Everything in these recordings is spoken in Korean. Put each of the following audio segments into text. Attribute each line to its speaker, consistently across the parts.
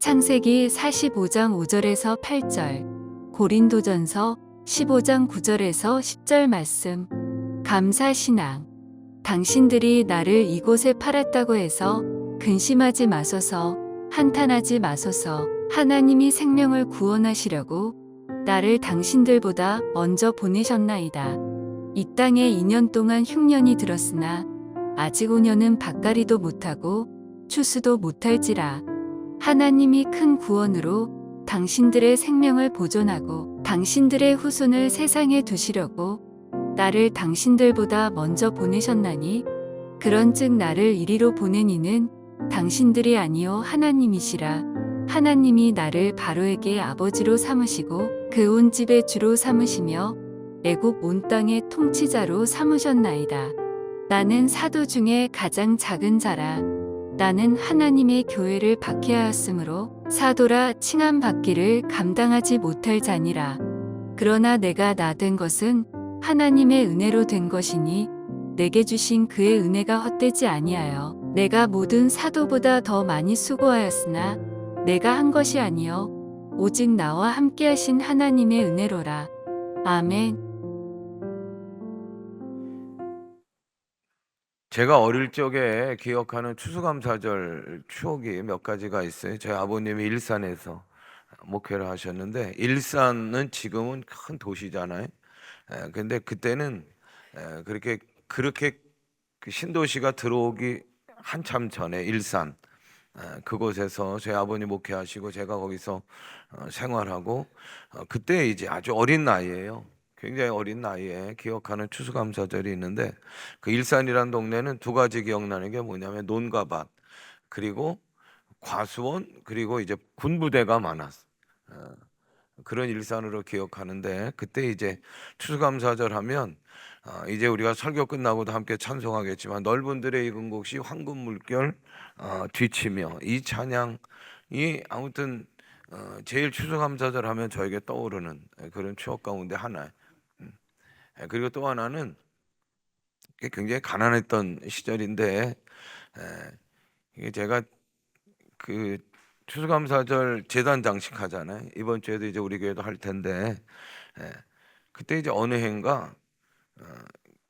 Speaker 1: 창세기 45장 5절에서 8절, 고린도전서 15장 9절에서 10절 말씀. 감사신앙. 당신들이 나를 이곳에 팔았다고 해서 근심하지 마소서, 한탄하지 마소서. 하나님이 생명을 구원하시려고 나를 당신들보다 먼저 보내셨나이다. 이 땅에 2년 동안 흉년이 들었으나 아직 5년은 밭가리도 못하고 추수도 못할지라. 하나님이 큰 구원으로 당신들의 생명을 보존하고 당신들의 후손을 세상에 두시려고 나를 당신들보다 먼저 보내셨나니, 그런즉 나를 이리로 보낸 이는 당신들이 아니요 하나님이시라. 하나님이 나를 바로에게 아버지로 삼으시고 그 온 집의 주로 삼으시며 애굽 온 땅의 통치자로 삼으셨나이다. 나는 사도 중에 가장 작은 자라. 나는 하나님의 교회를 박해하였으므로 사도라 칭함 받기를 감당하지 못할 자니라. 그러나 내가 나 된 것은 하나님의 은혜로 된 것이니 내게 주신 그의 은혜가 헛되지 아니하여 내가 모든 사도보다 더 많이 수고하였으나 내가 한 것이 아니요 오직 나와 함께 하신 하나님의 은혜로라. 아멘.
Speaker 2: 제가 어릴 적에 기억하는 추수감사절 추억이 몇 가지가 있어요. 저희 아버님이 일산에서 목회를 하셨는데, 일산은 지금은 큰 도시잖아요. 근데 그때는 그렇게 그 신도시가 들어오기 한참 전에 일산, 그곳에서 저희 아버님 목회하시고 제가 거기서 생활하고, 그때 이제 아주 어린 나이에요. 굉장히 어린 나이에 기억하는 추수감사절이 있는데, 그 일산이란 동네는 두 가지 기억나는 게 뭐냐면 논과 밭, 그리고 과수원, 그리고 이제 군부대가 많았어. 어, 그런 일산으로 기억하는데, 그때 이제 추수감사절 하면 이제 우리가 설교 끝나고도 함께 찬송하겠지만, 넓은 들에 익은 곡시 황금 물결 뒤치며, 이 찬양이 아무튼 제일 추수감사절 하면 저에게 떠오르는 그런 추억 가운데 하나예요. 그리고 또 하나는 굉장히 가난했던 시절인데, 이게 제가 그 추수감사절 제단 장식 하잖아요. 이번 주에도 이제 우리 교회도 할 텐데, 그때 이제 어느 해인가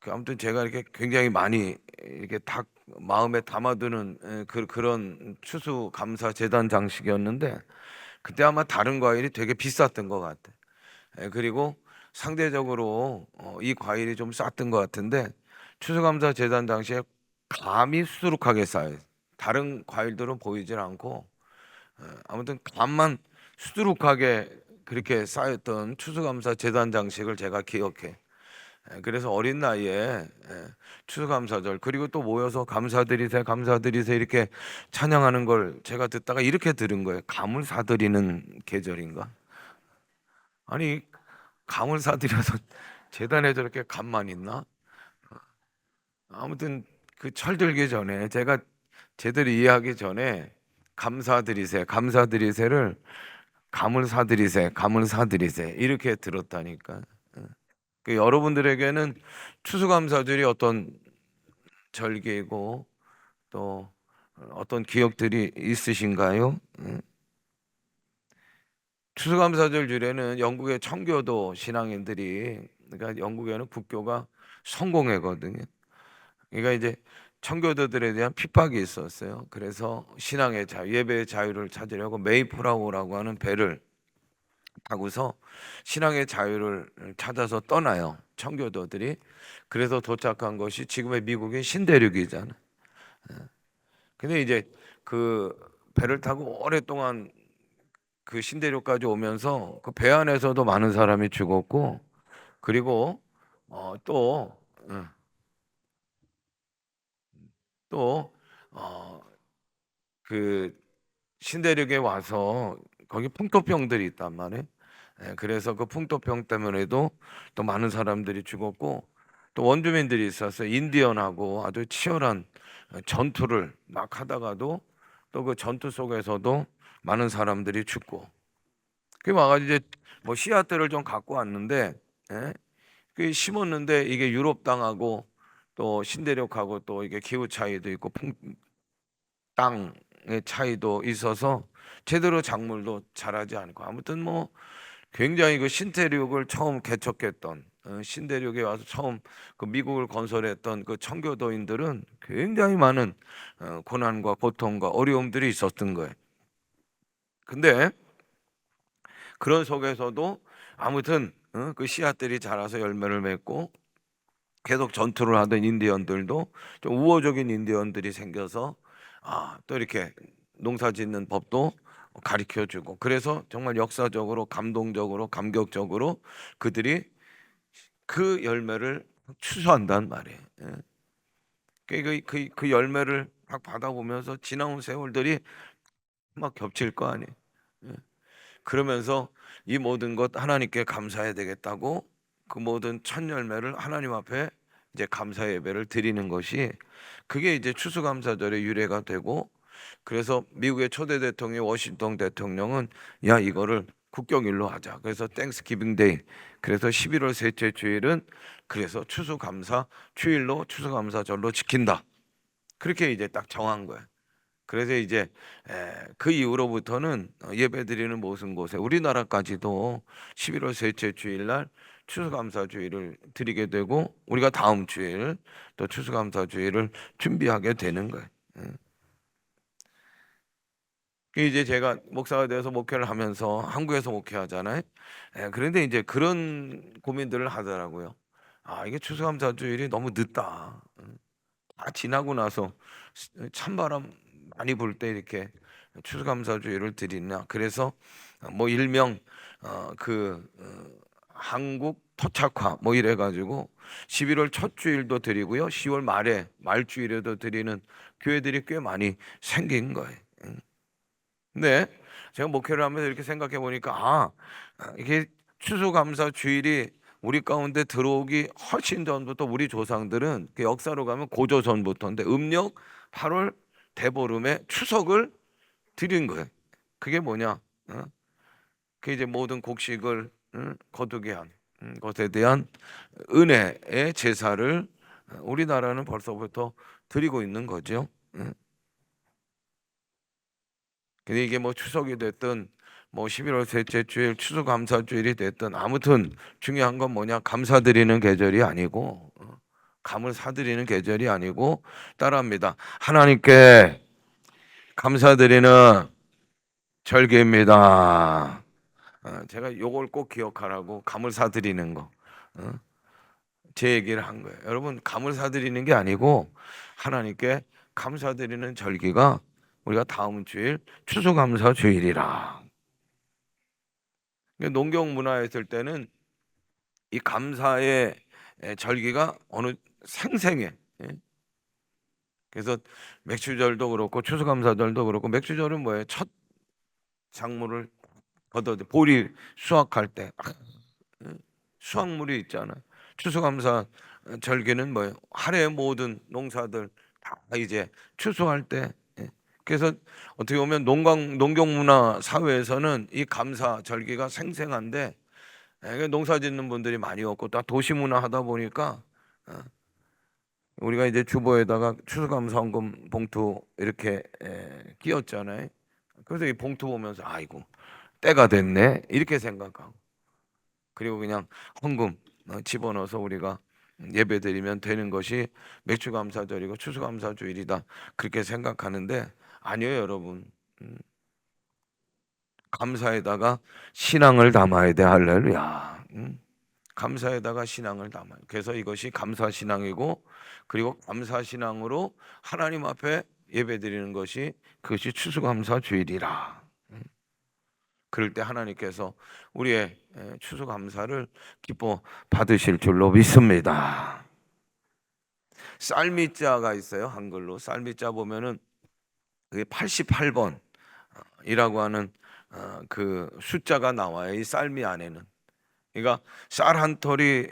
Speaker 2: 아무튼 제가 이렇게 굉장히 많이 이렇게 딱 마음에 담아두는 그런 추수감사 제단 장식이었는데, 그때 아마 다른 과일이 되게 비쌌던 것 같아. 그리고 상대적으로 이 과일이 좀 쌌던 것 같은데, 추수감사 제단 당시에 감이 수두룩하게 쌓여. 다른 과일들은 보이질 않고, 아무튼 감만 수두룩하게 그렇게 쌓였던 추수감사 제단 장식을 제가 기억해. 그래서 어린 나이에 추수감사절, 그리고 또 모여서 감사드리세 감사드리세 이렇게 찬양하는 걸 제가 듣다가 이렇게 들은 거예요. 감을 사드리는 계절인가? 아니, 감을 사들여서 재단에 저렇게 감만 있나? 아무튼 그 철들기 전에, 제가 제대로 이해하기 전에 감사드리세 감사드리세를 감을 사들이세 감을 사들이세 이렇게 들었다니까. 그 여러분들에게는 추수감사절이 어떤 절기이고 또 어떤 기억들이 있으신가요? 추수감사절 주례는 영국의 청교도 신앙인들이, 그러니까 영국에는 국교가 성공회거든요. 그러니까 이제 청교도들에 대한 핍박이 있었어요. 그래서 신앙의 자유, 예배의 자유를 찾으려고 메이프라우라고 하는 배를 타고서 신앙의 자유를 찾아서 떠나요. 청교도들이. 그래서 도착한 것이 지금의 미국의 신대륙이잖아. 근데 이제 그 배를 타고 오랫동안 그 신대륙까지 오면서 그 배 안에서도 많은 사람이 죽었고, 그리고 또 또 그 신대륙에 와서 거기 풍토병들이 있단 말이에요. 그래서 그 풍토병 때문에도 또 많은 사람들이 죽었고, 또 원주민들이 있었어요. 인디언하고 아주 치열한 전투를 막 하다가도 또 그 전투 속에서도 많은 사람들이 죽고, 그 와가지고 이제 뭐 씨앗들을 좀 갖고 왔는데, 예? 그 심었는데 이게 유럽 땅하고 또 신대륙하고 또 이게 기후 차이도 있고 땅 차이도 있어서 제대로 작물도 자라지 않고, 아무튼 뭐 굉장히 그 신대륙을 처음 개척했던, 신대륙에 와서 처음 그 미국을 건설했던 그 청교도인들은 굉장히 많은 고난과 고통과 어려움들이 있었던 거예요. 근데 그런 속에서도 아무튼 그 씨앗들이 자라서 열매를 맺고 계속 전투를 하던 인디언들도 좀 우호적인 인디언들이 생겨서 또 이렇게 농사 짓는 법도 가르쳐 주고, 그래서 정말 역사적으로 감동적으로 감격적으로 그들이 그 열매를 추수한단 말이에요. 예. 그 열매를 막 받아보면서 지나온 세월들이 막 겹칠 거 아니에요. 예. 그러면서 이 모든 것 하나님께 감사해야 되겠다고 그 모든 첫 열매를 하나님 앞에 이제 감사 예배를 드리는 것이, 그게 이제 추수감사절의 유래가 되고, 그래서 미국의 초대 대통령 워싱턴 대통령은 야 이거를 국경일로 하자. 그래서 땡스기빙 데이, 그래서 11월 셋째 주일은 그래서 추수감사 주일로 추수감사절로 지킨다. 그렇게 이제 딱 정한 거예요. 그래서 이제 그 이후로부터는 예배드리는 모든 곳에 우리나라까지도 11월 셋째 주일날 추수감사주일을 드리게 되고, 우리가 다음 주일 또 추수감사주일을 준비하게 되는 거예요. 예. 이제 제가 목사가 되어서 목회를 하면서 한국에서 목회하잖아요. 그런데 이제 그런 고민들을 하더라고요. 이게 추수감사주일이 너무 늦다. 다 지나고 나서 찬바람 많이 불 때 이렇게 추수감사주일을 드리냐. 그래서 뭐 일명 한국 토착화 뭐 이래 가지고 11월 첫 주일도 드리고요, 10월 말에 말주일에도 드리는 교회들이 꽤 많이 생긴 거예요. 근데 제가 목회를 하면서 이렇게 생각해 보니까 이게 추수감사 주일이 우리 가운데 들어오기 훨씬 전부터 우리 조상들은 그 역사로 가면 고조 전부터인데 음력 8월 대보름에 추석을 드린 거예요. 그게 뭐냐? 그게 이제 모든 곡식을 거두게 한 것에 대한 은혜의 제사를 우리나라는 벌써부터 드리고 있는 거죠. 근데 이게 뭐 추석이 됐든 뭐 11월 셋째 주일 추수감사주일이 됐든 아무튼 중요한 건 뭐냐? 감사드리는 계절이 아니고 감을 사드리는 계절이 아니고, 따라합니다. 하나님께 감사드리는 절기입니다. 제가 요걸 꼭 기억하라고 감을 사드리는 거 제 얘기를 한 거예요. 여러분, 감을 사드리는 게 아니고 하나님께 감사드리는 절기가 우리가 다음 주일 추수감사 주일이라. 농경 문화에 있을 때는 이 감사의 절기가 어느 생생해. 예? 그래서 맥주절도 그렇고 추수감사절도 그렇고, 맥주절은 뭐예요? 첫 작물을 거둬 보리 수확할 때 수확물이 있잖아요. 추수감사 절기는 뭐예요? 한 해의 모든 농사들 다 이제 추수할 때. 예. 그래서 어떻게 보면 농경문화 사회에서는 이 감사 절기가 생생한데, 농사 짓는 분들이 많이 없고 또 도시문화 하다 보니까 우리가 이제 주보에다가 추수감사헌금 봉투 이렇게 끼웠잖아요. 그래서 이 봉투 보면서 아이고 때가 됐네 이렇게 생각하고, 그리고 그냥 헌금 집어넣어서 우리가 예배드리면 되는 것이 맥주감사절이고 추수감사주일이다 그렇게 생각하는데, 아니에요 여러분. 감사에다가 신앙을 담아야 돼. 할렐루야. 감사에다가 신앙을 담아요. 그래서 이것이 감사신앙이고, 그리고 감사신앙으로 하나님 앞에 예배드리는 것이 그것이 추수감사주일이라. 그럴 때 하나님께서 우리의 추수감사를 기뻐 받으실 줄로 믿습니다. 쌀미자가 있어요. 한글로 쌀미자 보면은 그게 88번이라고 하는 그 숫자가 나와요. 이 쌀미 안에는. 그러니까 쌀 한 톨이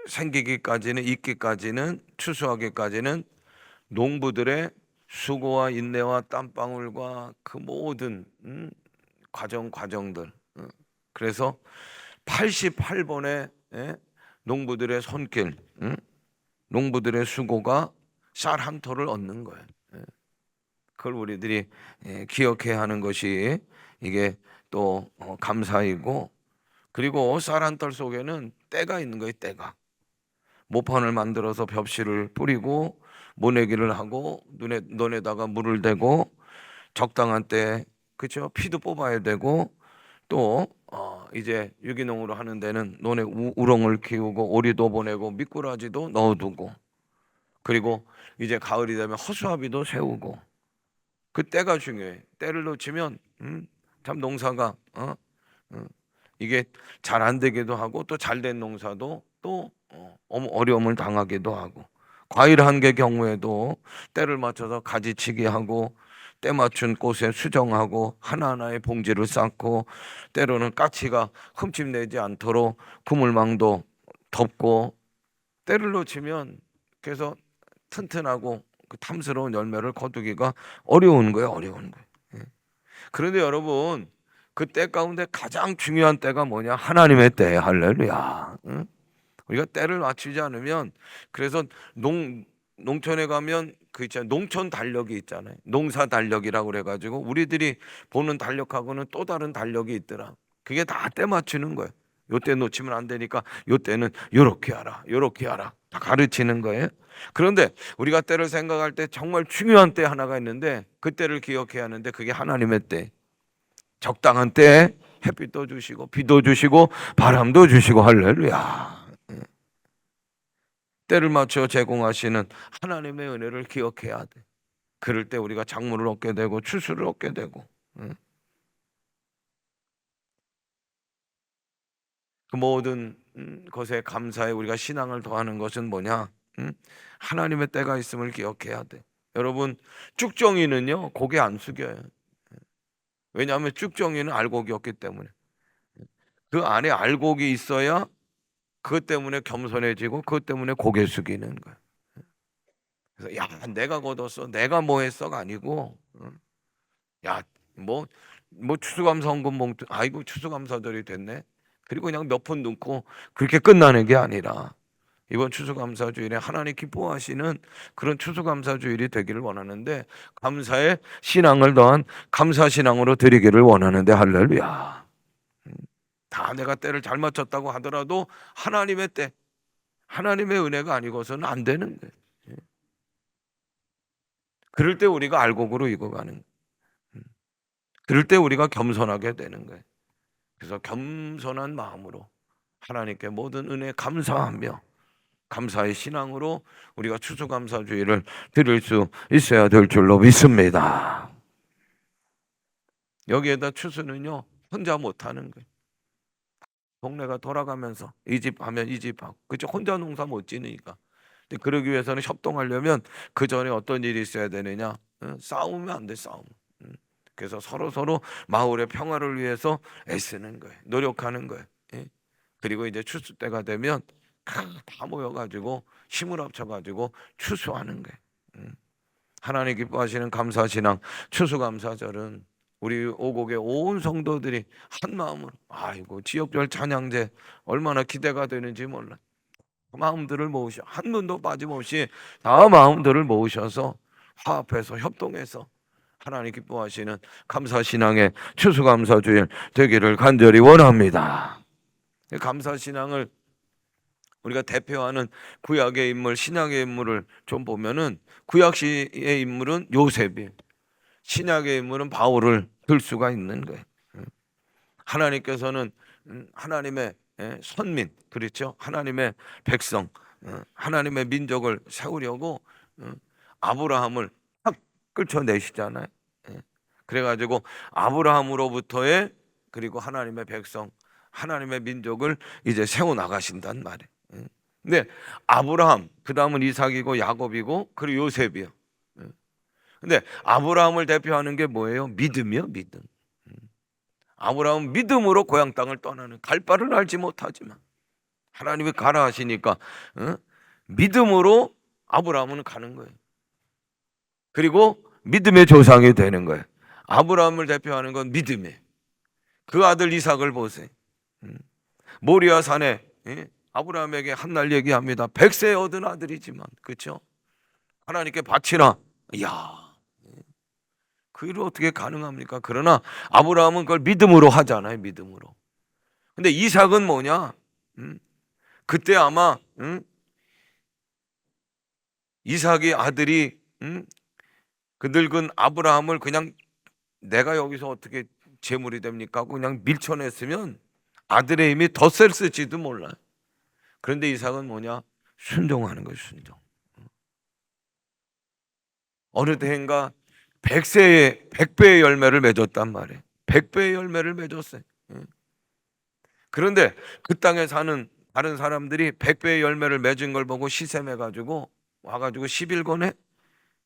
Speaker 2: 생기기까지는, 있기까지는, 추수하기까지는 농부들의 수고와 인내와 땀방울과 그 모든 과정들. 그래서 88번의 농부들의 손길, 농부들의 수고가 쌀 한 톨을 얻는 거예요. 그걸 우리들이 기억해야 하는 것이 이게 또 감사이고, 그리고 쌀 한 떨 속에는 때가 있는 거예요. 때가. 모판을 만들어서 벽실을 뿌리고 모내기를 하고 논에다가 물을 대고 적당한 때, 그렇죠? 피도 뽑아야 되고, 또 이제 유기농으로 하는 데는 논에 우렁을 키우고 오리도 보내고 미꾸라지도 넣어두고, 그리고 이제 가을이 되면 허수아비도 세우고. 그 때가 중요해. 때를 놓치면 참 농사가 이게 잘 안 되기도 하고, 또 잘 된 농사도 또 어려움을 당하기도 하고, 과일 한 개 경우에도 때를 맞춰서 가지치기 하고, 때 맞춘 꽃에 수정하고 하나하나의 봉지를 쌓고, 때로는 까치가 흠집내지 않도록 그물망도 덮고, 때를 놓치면 그래서 튼튼하고 그 탐스러운 열매를 거두기가 어려운 거예요. 어려운 거예요. 예. 그런데 여러분, 그 때 가운데 가장 중요한 때가 뭐냐? 하나님의 때. 할렐루야. 응? 우리가 때를 맞추지 않으면, 그래서 농촌에 가면 그 있잖아요. 농촌 달력이 있잖아요. 농사 달력이라고 그래가지고 우리들이 보는 달력하고는 또 다른 달력이 있더라. 그게 다 때 맞추는 거예요. 요때 놓치면 안 되니까 요때는 요렇게 하라, 요렇게 하라, 다 가르치는 거예요. 그런데 우리가 때를 생각할 때 정말 중요한 때 하나가 있는데, 그 때를 기억해야 하는데, 그게 하나님의 때. 적당한 때에 햇빛도 주시고 비도 주시고 바람도 주시고, 할렐루야. 때를 맞춰 제공하시는 하나님의 은혜를 기억해야 돼. 그럴 때 우리가 작물을 얻게 되고 추수를 얻게 되고, 그 모든 것에 감사해 우리가 신앙을 더하는 것은 뭐냐? 하나님의 때가 있음을 기억해야 돼. 여러분, 쭉정이는요 고개 안 숙여요. 왜냐하면 쭉정이는 알곡이었기 때문에. 그 안에 알곡이 있어야 그것 때문에 겸손해지고, 그것 때문에 고개 숙이는 거야. 그래서 야, 내가 거뒀어, 내가 뭐 했어가 아니고, 야, 뭐 추수감사 헌금 봉투, 아이고 추수감사절이 됐네, 그리고 그냥 몇 푼 넣고 그렇게 끝나는 게 아니라, 이번 추수감사주일에 하나님 기뻐하시는 그런 추수감사주일이 되기를 원하는데, 감사의 신앙을 더한 감사신앙으로 드리기를 원하는데, 할렐루야. 다 내가 때를 잘 맞췄다고 하더라도 하나님의 때, 하나님의 은혜가 아니고서는 안 되는 거예요. 그럴 때 우리가 알곡으로 익어가는 거예요. 그럴 때 우리가 겸손하게 되는 거예요. 그래서 겸손한 마음으로 하나님께 모든 은혜 감사하며, 감사의 신앙으로 우리가 추수감사주의를 드릴 수 있어야 될 줄로 믿습니다. 여기에다 추수는요 혼자 못하는 거예요. 동네가 돌아가면서 이 집 하면 이 집 하고, 그죠? 혼자 농사 못 지으니까. 근데 그러기 위해서는 협동하려면 그 전에 어떤 일이 있어야 되느냐? 싸우면 안 돼, 싸움. 그래서 서로 마을의 평화를 위해서 애쓰는 거예요. 노력하는 거예요. 예? 그리고 이제 추수 때가 되면 다 모여가지고 힘을 합쳐가지고 추수하는 거예요. 하나님 기뻐하시는 감사신앙 추수감사절은 우리 오곡의 온 성도들이 한 마음으로, 아이고 지역별 찬양제 얼마나 기대가 되는지 몰라. 마음들을 모으셔, 한 분도 빠짐없이 다 마음들을 모으셔서 화합해서 협동해서 하나님 기뻐하시는 감사신앙의 추수감사주일 되기를 간절히 원합니다. 감사신앙을 우리가 대표하는 구약의 인물, 신약의 인물을 좀 보면은, 구약시의 인물은 요셉이, 신약의 인물은 바울을 들 수가 있는 거예요. 하나님께서는 하나님의 선민, 그렇죠? 하나님의 백성, 하나님의 민족을 세우려고 아브라함을 딱 끌쳐내시잖아요. 그래가지고 아브라함으로부터의, 그리고 하나님의 백성, 하나님의 민족을 이제 세워 나가신단 말이에요. 근데 아브라함, 그 다음은 이삭이고 야곱이고 그리고 요셉이요. 근데 아브라함을 대표하는 게 뭐예요? 믿음이요, 믿음. 아브라함은 믿음으로 고향 땅을 떠나는, 갈 바를 알지 못하지만 하나님이 가라 하시니까 믿음으로 아브라함은 가는 거예요. 그리고 믿음의 조상이 되는 거예요. 아브라함을 대표하는 건 믿음이에요. 그 아들 이삭을 보세요. 모리아 산에 아브라함에게 한날 얘기합니다. 100세 얻은 아들이지만, 그렇죠? 하나님께 바치라. 이야, 그게 어떻게 가능합니까? 그러나 아브라함은 그걸 믿음으로 하잖아요. 믿음으로. 근데 이삭은 뭐냐? 그때 아마 이삭이 아들이 그 늙은 아브라함을 그냥 내가 여기서 어떻게 재물이 됩니까 하고 그냥 밀쳐냈으면 아들의 힘이 더 셌을지도 몰라요. 그런데 이삭은 뭐냐? 순종하는 거예요. 순종. 어느 때인가 100배의 열매를 맺었단 말이에요. 100배의 열매를 맺었어요. 그런데 그 땅에 사는 다른 사람들이 100배의 열매를 맺은 걸 보고 시샘해가지고 와가지고 11권에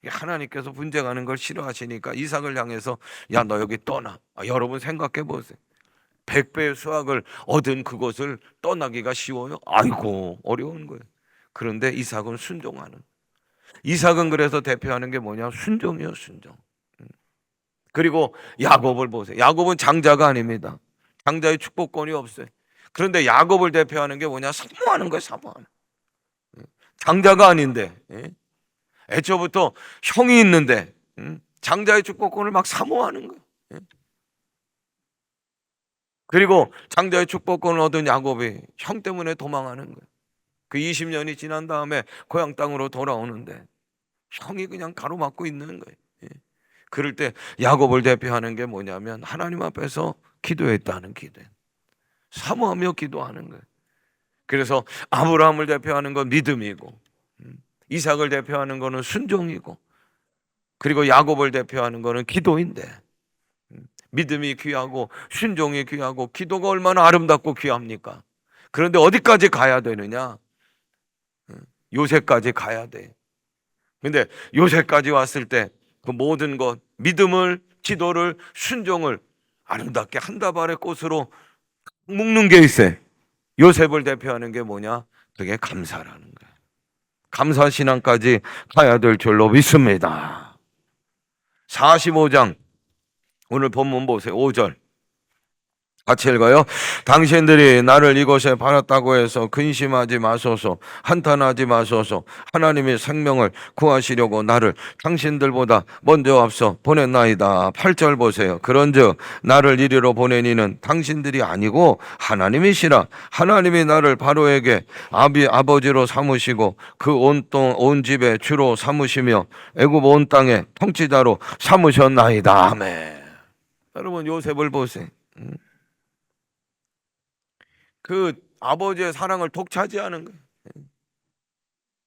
Speaker 2: 하나님께서 분쟁하는 걸 싫어하시니까 이삭을 향해서 야, 너 여기 떠나. 여러분 생각해 보세요. 100배의 수확을 얻은 그것을 떠나기가 쉬워요? 아이고, 어려운 거예요. 그런데 이삭은 순종하는. 이삭은 그래서 대표하는 게 뭐냐? 순종이요, 순종. 그리고 야곱을 보세요. 야곱은 장자가 아닙니다. 장자의 축복권이 없어요. 그런데 야곱을 대표하는 게 뭐냐? 사모하는 거예요, 사모하는. 장자가 아닌데, 애초부터 형이 있는데, 장자의 축복권을 막 사모하는 거예요. 그리고 장자의 축복권을 얻은 야곱이 형 때문에 도망하는 거예요. 그 20년이 지난 다음에 고향 땅으로 돌아오는데 형이 그냥 가로막고 있는 거예요. 그럴 때 야곱을 대표하는 게 뭐냐면 하나님 앞에서 기도했다는 기도, 사모하며 기도하는 거예요. 그래서 아브라함을 대표하는 건 믿음이고, 이삭을 대표하는 거는 순종이고, 그리고 야곱을 대표하는 거는 기도인데, 믿음이 귀하고 순종이 귀하고 기도가 얼마나 아름답고 귀합니까? 그런데 어디까지 가야 되느냐? 요새까지 가야 돼. 근데 요새까지 왔을 때 그 모든 것, 믿음을, 기도를, 순종을 아름답게 한 다발의 꽃으로 묶는 게 있어요. 요셉을 대표하는 게 뭐냐? 그게 감사라는 거예요. 감사 신앙까지 가야 될 줄로 믿습니다. 45장 오늘 본문 보세요. 5절 같이 읽어요. 당신들이 나를 이곳에 팔았다고 해서 근심하지 마소서, 한탄하지 마소서. 하나님이 생명을 구하시려고 나를 당신들보다 먼저 앞서 보냈나이다. 8절 보세요. 그런즉 나를 이리로 보내니는 당신들이 아니고 하나님이시라. 하나님이 나를 바로에게 아버지로 삼으시고 그 온 집의 주로 삼으시며 애굽 온 땅의 통치자로 삼으셨나이다. 아멘. 여러분 요셉을 보세요. 그 아버지의 사랑을 독차지하는 거예요.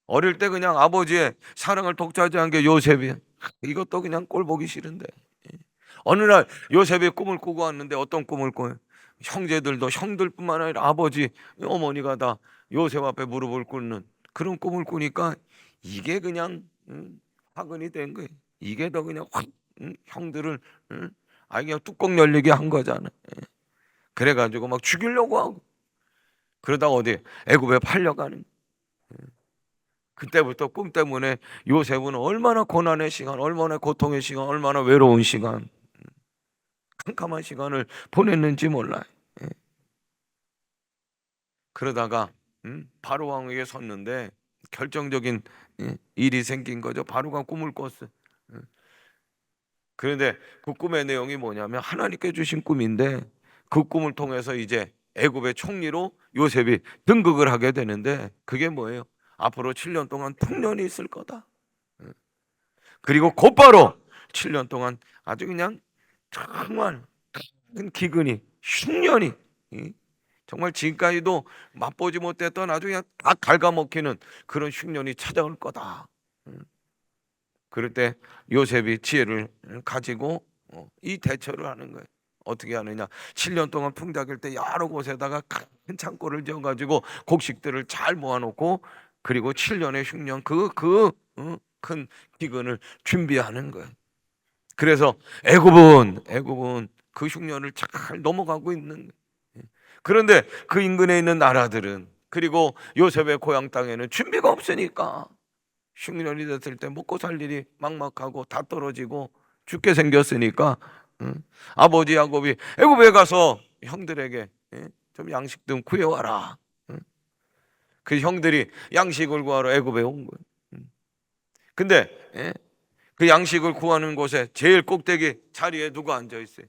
Speaker 2: 어릴 때 그냥 아버지의 사랑을 독차지한 게 요셉이에요. 이것도 그냥 꼴 보기 싫은데. 어느 날 요셉이 꿈을 꾸고 왔는데 어떤 꿈을 꿔요? 형제들도 형들뿐만 아니라 아버지, 어머니가 다 요셉 앞에 무릎을 꿇는 그런 꿈을 꾸니까 이게 그냥 화근이 된 거예요. 이게 더 그냥 확 형들을 그냥 뚜껑 열리게 한 거잖아. 그래가지고 막 죽이려고 하고. 그러다가 어디 애굽에 팔려가는. 그때부터 꿈 때문에 요셉은 얼마나 고난의 시간, 얼마나 고통의 시간, 얼마나 외로운 시간, 캄캄한 시간을 보냈는지 몰라요. 그러다가 바로 왕에게 섰는데 결정적인 일이 생긴 거죠. 바로가 꿈을 꿨어요. 그런데 그 꿈의 내용이 뭐냐면 하나님께 주신 꿈인데 그 꿈을 통해서 이제 애굽의 총리로 요셉이 등극을 하게 되는데 그게 뭐예요? 앞으로 7년 동안 풍년이 있을 거다. 그리고 곧바로 7년 동안 아주 그냥 정말 큰 기근이 흉년이 정말 지금까지도 맛보지 못했던 아주 그냥 다 갉아먹히는 그런 흉년이 찾아올 거다. 그럴 때 요셉이 지혜를 가지고 이 대처를 하는 거예요. 어떻게 하느냐? 7년 동안 풍작일 때 여러 곳에다가 큰 창고를 지어가지고 곡식들을 잘 모아놓고 그리고 7년의 흉년 큰 기근을 준비하는 거예요. 그래서 애굽은 그 흉년을 잘 넘어가고 있는 거예요. 그런데 그 인근에 있는 나라들은 그리고 요셉의 고향 땅에는 준비가 없으니까 흉년이 됐을 때 먹고 살 일이 막막하고 다 떨어지고 죽게 생겼으니까 아버지 야곱이 애굽에 가서 형들에게 좀 양식 좀 구해와라. 그 형들이 양식을 구하러 애굽에 온 거예요. 근데 그 양식을 구하는 곳에 제일 꼭대기 자리에 누가 앉아 있어요?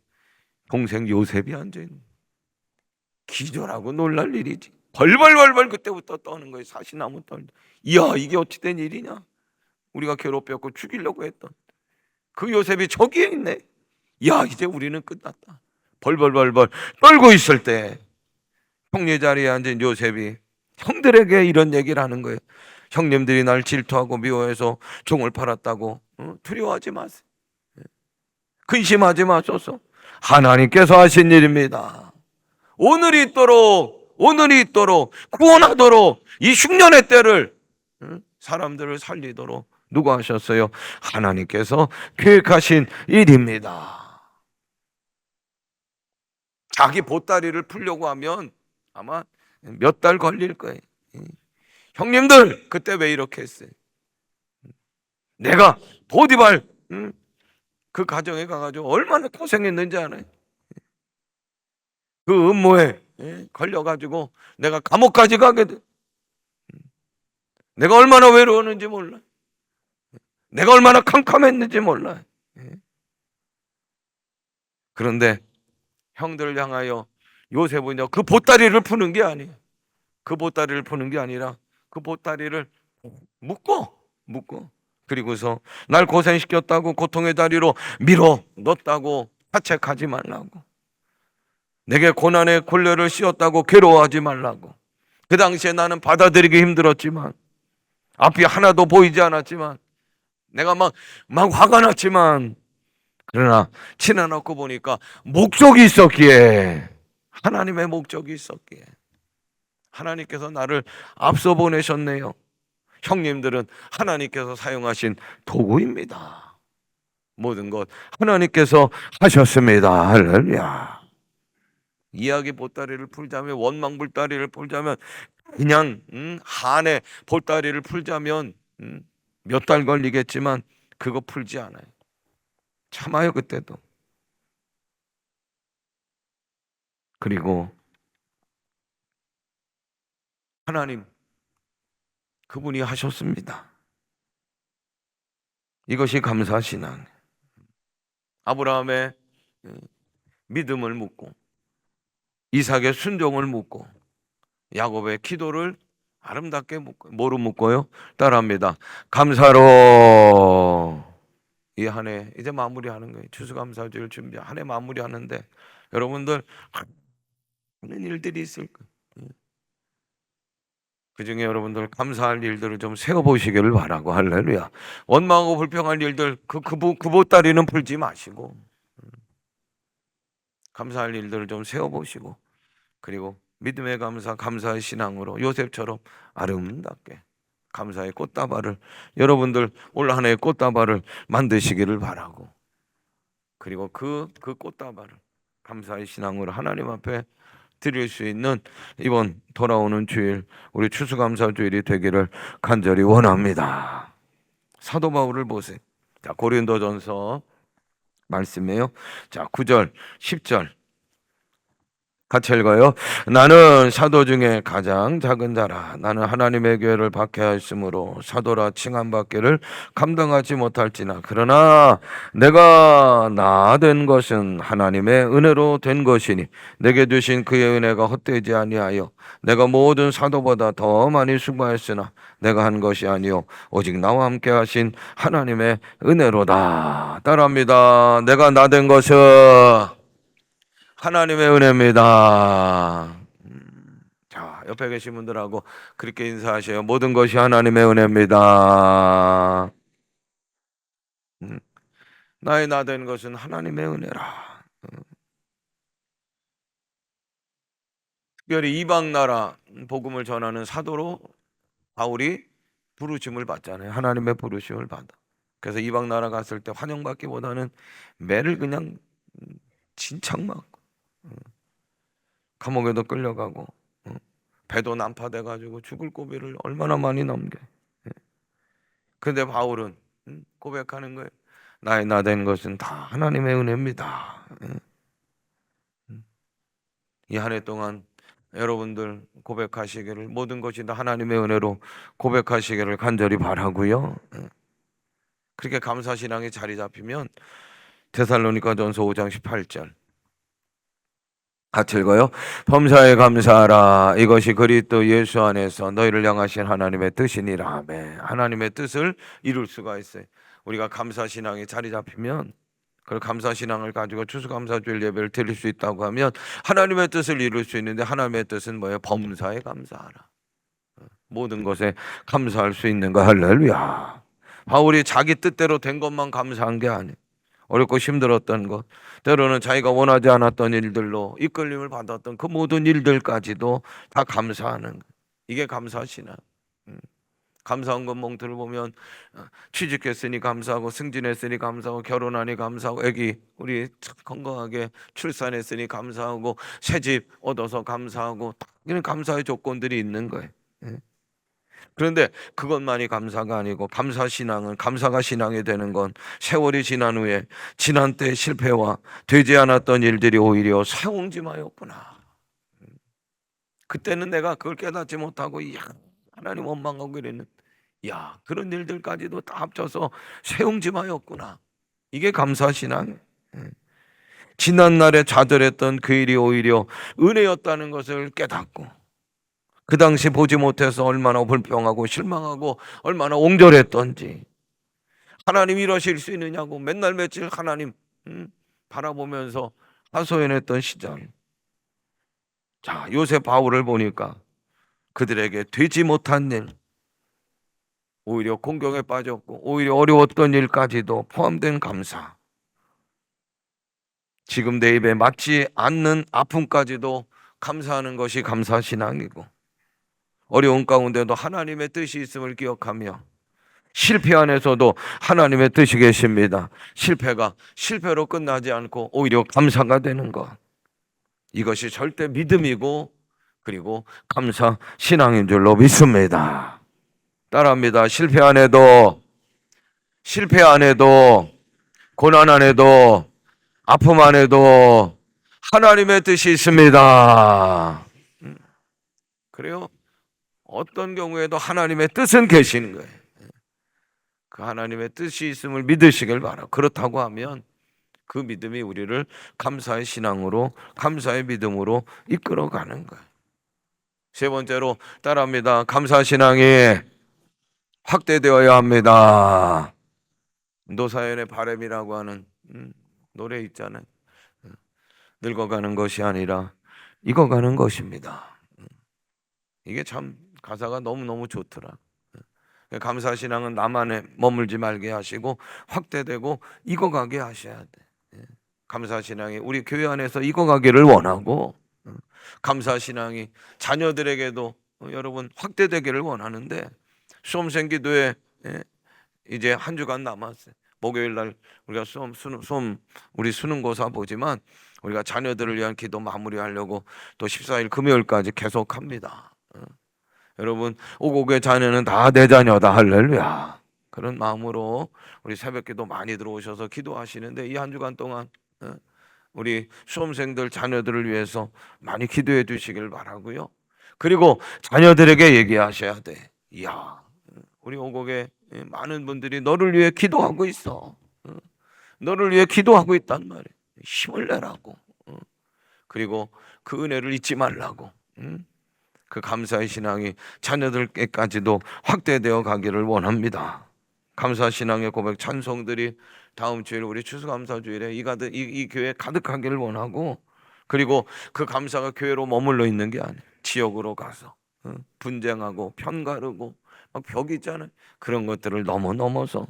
Speaker 2: 동생 요셉이 앉아 있는. 기절하고 놀랄 일이지. 벌벌벌벌 그때부터 떠는 거예요. 사시나무 떨. 이야, 이게 어찌 된 일이냐? 우리가 괴롭혔고 죽이려고 했던 그 요셉이 저기에 있네. 야, 이제 우리는 끝났다. 벌벌벌벌 떨고 있을 때 형제 자리에 앉은 요셉이 형들에게 이런 얘기를 하는 거예요. 형님들이 날 질투하고 미워해서 종을 팔았다고. 두려워하지 마세요. 근심하지 마소서. 하나님께서 하신 일입니다. 오늘이 있도록 구원하도록 이 흉년의 때를 사람들을 살리도록 누가 하셨어요? 하나님께서 계획하신 일입니다. 자기 보따리를 풀려고 하면 아마 몇 달 걸릴 거예요. 형님들 그때 왜 이렇게 했어요? 내가 보디발 그 가정에 가가지고 얼마나 고생했는지 알아요? 그 음모에 걸려가지고 내가 감옥까지 가게 돼. 내가 얼마나 외로웠는지 몰라. 내가 얼마나 캄캄했는지 몰라. 그런데 형들을 향하여 요셉은요, 그 보따리를 푸는 게 아니에요. 그 보따리를 푸는 게 아니라 그 보따리를 묶고 그리고서 날 고생시켰다고 고통의 다리로 밀어 넣었다고 자책하지 말라고, 내게 고난의 곤뇌를 씌웠다고 괴로워하지 말라고. 그 당시에 나는 받아들이기 힘들었지만, 앞이 하나도 보이지 않았지만, 내가 막 화가 났지만, 그러나 지나놓고 보니까 목적이 있었기에, 하나님의 목적이 있었기에 하나님께서 나를 앞서 보내셨네요. 형님들은 하나님께서 사용하신 도구입니다. 모든 것 하나님께서 하셨습니다. 할렐루야. 이야기 보따리를 풀자면, 원망 보따리를 풀자면, 그냥 한해 보따리를 풀자면 몇 달 걸리겠지만 그거 풀지 않아요. 참아요, 그때도. 그리고 하나님, 그분이 하셨습니다. 이것이 감사신앙. 아브라함의 믿음을 묻고, 이삭의 순종을 묻고, 야곱의 기도를 아름답게 묻고, 뭐로 묻고요? 따라합니다. 감사로. 이 한 해 이제 마무리하는 거예요. 추수감사주일 준비 한 해 마무리하는데, 여러분들 많은 일들이 있을 거예요. 그 중에 여러분들 감사할 일들을 좀 세워보시기를 바라고. 할렐루야. 원망하고 불평할 일들, 그 보따리는 풀지 마시고 감사할 일들을 좀 세워보시고, 그리고 믿음의 감사, 감사의 신앙으로 요셉처럼 아름답게 감사의 꽃다발을, 여러분들 올 한 해의 꽃다발을 만드시기를 바라고, 그리고 그 꽃다발을 감사의 신앙으로 하나님 앞에 드릴 수 있는 이번 돌아오는 주일, 우리 추수감사주일이 되기를 간절히 원합니다. 사도 바울을 보세요. 자, 고린도전서 말씀이에요. 자, 9절, 10절 같이 읽어요. 나는 사도 중에 가장 작은 자라. 나는 하나님의 교회를 박해하였으므로 사도라 칭함받기를 감당하지 못할지나, 그러나 내가 나 된 것은 하나님의 은혜로 된 것이니 내게 주신 그의 은혜가 헛되지 아니하여 내가 모든 사도보다 더 많이 수고하였으나 내가 한 것이 아니요 오직 나와 함께 하신 하나님의 은혜로다. 따라합니다. 내가 나 된 것은 하나님의 은혜입니다. 자, 옆에 계신 분들하고 그렇게 인사하셔요. 모든 것이 하나님의 은혜입니다. 나의 나 된 것은 하나님의 은혜라. 특별히 이방 나라 복음을 전하는 사도로 바울이 부르심을 받잖아요. 하나님의 부르심을 받아. 그래서 이방 나라 갔을 때 환영받기보다는 매를 그냥 진창 맞고, 감옥에도 끌려가고, 배도 난파돼 가지고 죽을 고비를 얼마나 많이 넘겨. 근데 바울은 고백하는 거예요. 나의 나 된 것은 다 하나님의 은혜입니다. 이 한 해 동안 여러분들 고백하시기를, 모든 것이 다 하나님의 은혜로 고백하시기를 간절히 바라고요. 그렇게 감사신앙이 자리 잡히면 데살로니가전서 5장 18절 같이 읽어요. 범사에 감사하라. 이것이 그리스도 예수 안에서 너희를 향하신 하나님의 뜻이니라. 아멘. 하나님의 뜻을 이룰 수가 있어요. 우리가 감사신앙이 자리 잡히면, 그 감사신앙을 가지고 추수감사주일 예배를 드릴 수 있다고 하면 하나님의 뜻을 이룰 수 있는데, 하나님의 뜻은 뭐예요? 범사에 감사하라. 모든 것에 감사할 수 있는 거. 할렐루야. 바울이 자기 뜻대로 된 것만 감사한 게 아니에요. 어렵고 힘들었던 것, 때로는 자기가 원하지 않았던 일들로 이끌림을 받았던 그 모든 일들까지도 다 감사하는 것. 이게 감사신앙. 감사한 것 몽트를 보면 취직했으니 감사하고, 승진했으니 감사하고, 결혼하니 감사하고, 애기 우리 건강하게 출산했으니 감사하고, 새집 얻어서 감사하고, 이런 감사의 조건들이 있는 거예요. 그런데 그것만이 감사가 아니고, 감사신앙은, 감사가 신앙이 되는 건 세월이 지난 후에 지난 때의 실패와 되지 않았던 일들이 오히려 사용지마였구나. 그때는 내가 그걸 깨닫지 못하고 하나님 원망하고 이랬는데, 그런 일들까지도 다 합쳐서 세용지마였구나. 이게 감사신앙. 지난날에 좌절했던 그 일이 오히려 은혜였다는 것을 깨닫고, 그 당시 보지 못해서 얼마나 불평하고 실망하고 얼마나 옹졸했던지, 하나님 이러실 수 있느냐고 맨날 며칠 하나님 바라보면서 하소연했던 시절. 자, 요새 바울을 보니까 그들에게 되지 못한 일, 오히려 공경에 빠졌고 오히려 어려웠던 일까지도 포함된 감사, 지금 내 입에 맞지 않는 아픔까지도 감사하는 것이 감사신앙이고, 어려운 가운데도 하나님의 뜻이 있음을 기억하며, 실패 안에서도 하나님의 뜻이 계십니다. 실패가 실패로 끝나지 않고 오히려 감사가 되는 것, 이것이 절대 믿음이고 그리고 감사 신앙인 줄로 믿습니다. 따라합니다. 실패 안에도 고난 안에도 아픔 안에도 하나님의 뜻이 있습니다. 그래요? 어떤 경우에도 하나님의 뜻은 계시는 거예요. 그 하나님의 뜻이 있음을 믿으시길 바라고, 그렇다고 하면 그 믿음이 우리를 감사의 신앙으로, 감사의 믿음으로 이끌어가는 거예요. 세 번째로 따라합니다. 감사 신앙이 확대되어야 합니다. 노사연의 바람이라고 하는 노래 있잖아요. 늙어가는 것이 아니라 익어가는 것입니다. 이게 참 가사가 너무너무 좋더라. 감사신앙은 나만에 머물지 말게 하시고 확대되고 익어가게 하셔야 돼. 감사신앙이 우리 교회 안에서 익어가기를 원하고, 감사신앙이 자녀들에게도 여러분 확대되기를 원하는데, 수험생 기도회 이제 한 주간 남았어요. 목요일 날 우리가 우리 수능고사 보지만 우리가 자녀들을 위한 기도 마무리하려고 또 14일 금요일까지 계속합니다. 여러분, 오곡의 자녀는 다 내 자녀다. 할렐루야. 그런 마음으로 우리 새벽기도 많이 들어오셔서 기도하시는데, 이 한 주간 동안 우리 수험생들 자녀들을 위해서 많이 기도해 주시길 바라고요. 그리고 자녀들에게 얘기하셔야 돼. 우리 오곡에 많은 분들이 너를 위해 기도하고 있어. 너를 위해 기도하고 있단 말이에요. 힘을 내라고. 그리고 그 은혜를 잊지 말라고. 그 감사의 신앙이 자녀들께까지도 확대되어 가기를 원합니다. 감사 신앙의 고백 찬송들이 다음 주일 우리 추수감사주일에 이 교회 가득하기를 원하고, 그리고 그 감사가 교회로 머물러 있는 게 아니에요. 지역으로 가서 분쟁하고 편가르고 막 벽이 있잖아요. 그런 것들을 넘어서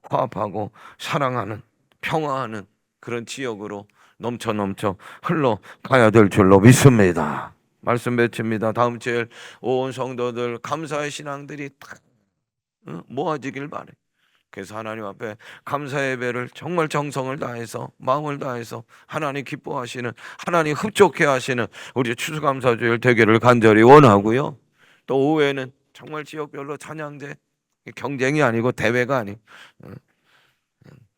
Speaker 2: 화합하고 사랑하는, 평화하는 그런 지역으로 넘쳐 흘러가야 될 줄로 믿습니다. 말씀 맺힙니다. 다음 주일 온 성도들 감사의 신앙들이 다 모아지길 바래. 그래서 하나님 앞에 감사 예배를 정말 정성을 다해서, 마음을 다해서 하나님 기뻐하시는, 하나님 흡족해 하시는 우리 추수감사주일 되기를 간절히 원하고요. 또 오후에는 정말 지역별로 찬양제, 경쟁이 아니고 대회가 아니고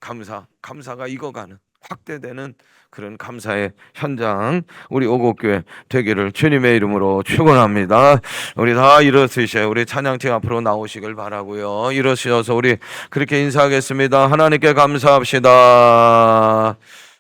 Speaker 2: 감사가 익어가는, 확대되는 그런 감사의 현장 우리 오곡교회 되기를 주님의 이름으로 축원합니다. 우리 다 일어서셔요. 우리 찬양팀 앞으로 나오시길 바라고요. 일어서셔서 우리 그렇게 인사하겠습니다. 하나님께 감사합시다.